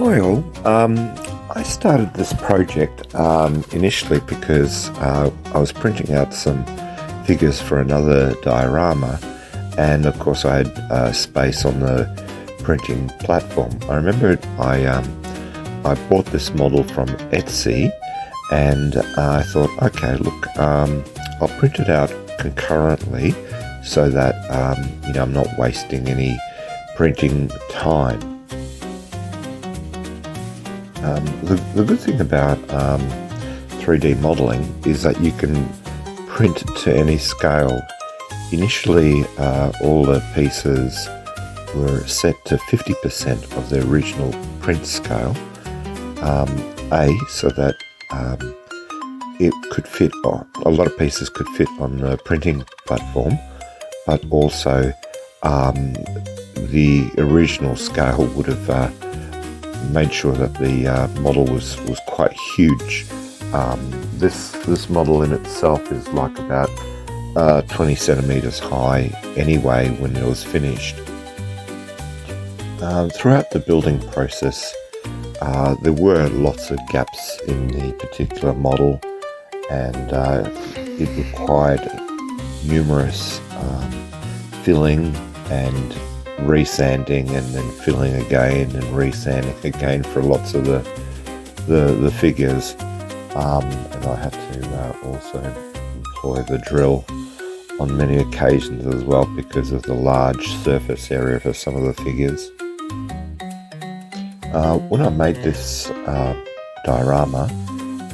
Hi all. I started this project initially because I was printing out some figures for another diorama, and of course I had space on the printing platform. I remember I bought this model from Etsy, and I thought, okay, look, I'll print it out concurrently so that I'm not wasting any printing time. The good thing about 3D modeling is that you can print to any scale. Initially, all the pieces were set to 50% of the original print scale, so that it could fit, a lot of pieces could fit on the printing platform, but also the original scale would have made sure that the model was quite huge. This model in itself is like about 20 centimeters high anyway when it was finished. Throughout the building process, there were lots of gaps in the particular model, and it required numerous filling and resanding, and then filling again and resanding again for lots of the figures, and I had to also employ the drill on many occasions as well because of the large surface area for some of the figures. When I made this diorama,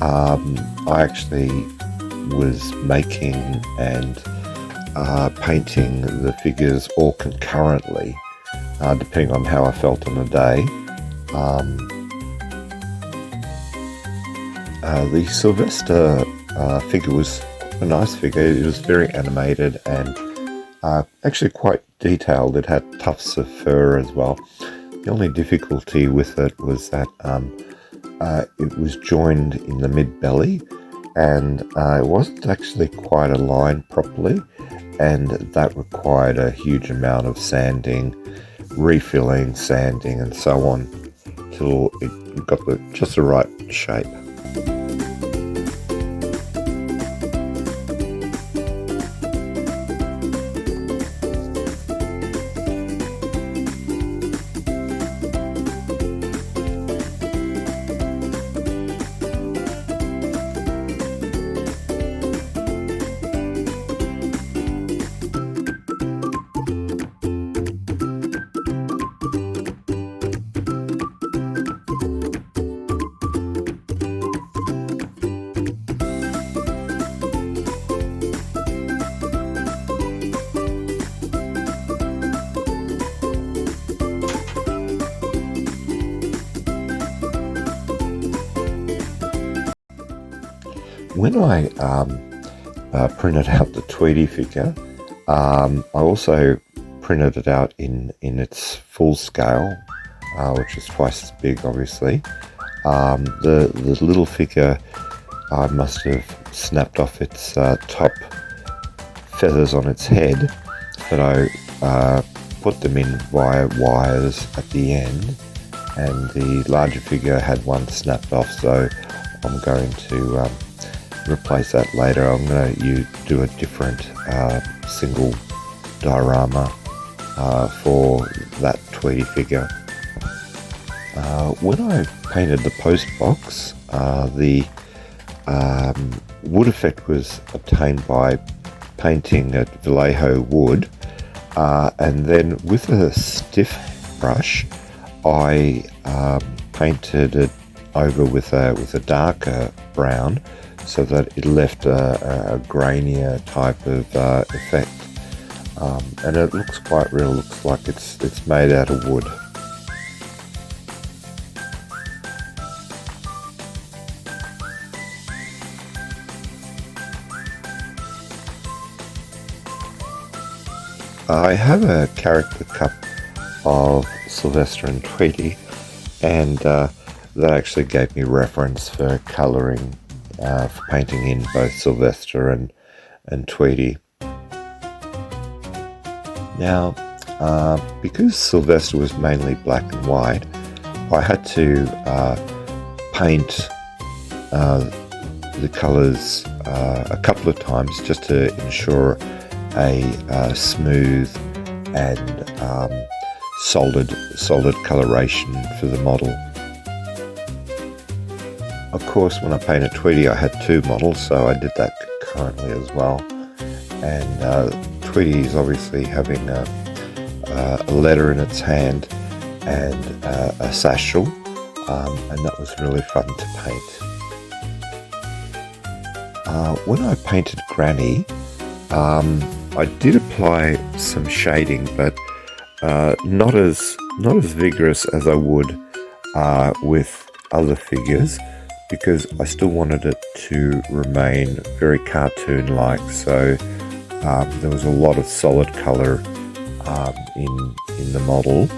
I actually was making and painting the figures all concurrently, depending on how I felt on the day. The Sylvester figure was a nice figure. It was very animated and actually quite detailed. It had tufts of fur as well. The only difficulty with it was that it was joined in the mid-belly, and it wasn't actually quite aligned properly, and that required a huge amount of sanding, refilling, sanding, and so on till it got just the right shape. When I printed out the Tweety figure, I also printed it out in its full scale, which is twice as big, obviously. The little figure, I must have snapped off its top feathers on its head, but I put them in via wires at the end, and the larger figure had one snapped off, so I'm going to replace that later. I'm going to do a different single diorama for that Tweety figure. When I painted the post box, the wood effect was obtained by painting at Vallejo wood, and then with a stiff brush I painted it over with a darker brown, so that it left a grainier type of effect, and it looks quite real. Looks like it's made out of wood. I have a character cup of Sylvester and Tweety, and that actually gave me reference for colouring, for painting in both Sylvester and Tweety. Now, because Sylvester was mainly black and white, I had to paint the colours a couple of times just to ensure a smooth and solid coloration for the model. Of course, when I painted Tweety, I had two models, so I did that concurrently as well. And Tweety is obviously having a letter in its hand and a satchel, and that was really fun to paint. When I painted Granny, I did apply some shading, but not as vigorous as I would with other figures, because I still wanted it to remain very cartoon-like. So there was a lot of solid colour in the model.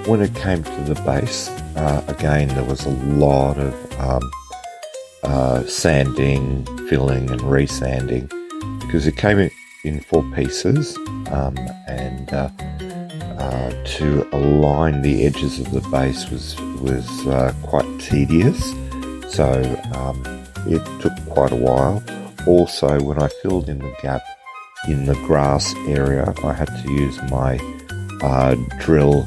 When it came to the base, again there was a lot of sanding, filling and resanding, because it came in 4 pieces, and to align the edges of the base was quite tedious, so it took quite a while. Also, when I filled in the gap in the grass area, I had to use my drill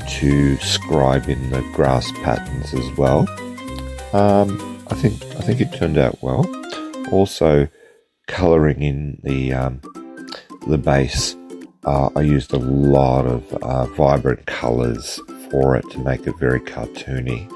to scribe in the grass patterns as well. I think it turned out well. Also, colouring in the base, I used a lot of vibrant colours for it to make it very cartoony.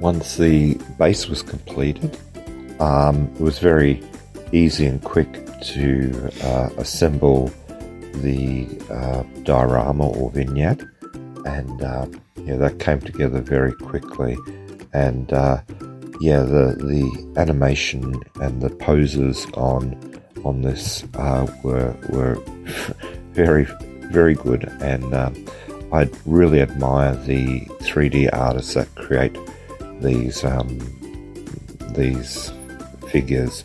Once the base was completed, it was very easy and quick to assemble the diorama or vignette, and yeah, that came together very quickly. And yeah, the animation and the poses on this were very good, and I really admire the 3D artists that create these figures.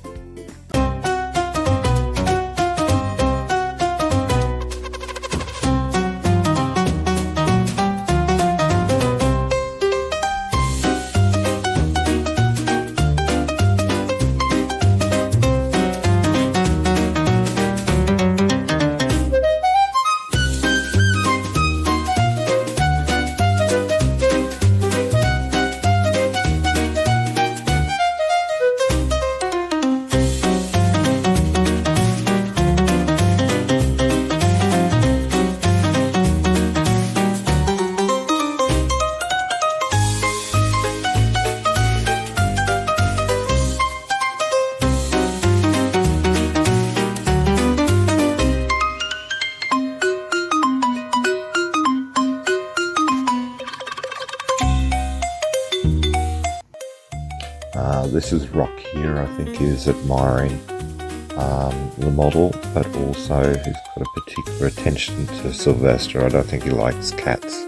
This is Rock here, I think, is admiring the model, but also he's got a particular attention to Sylvester. I don't think he likes cats.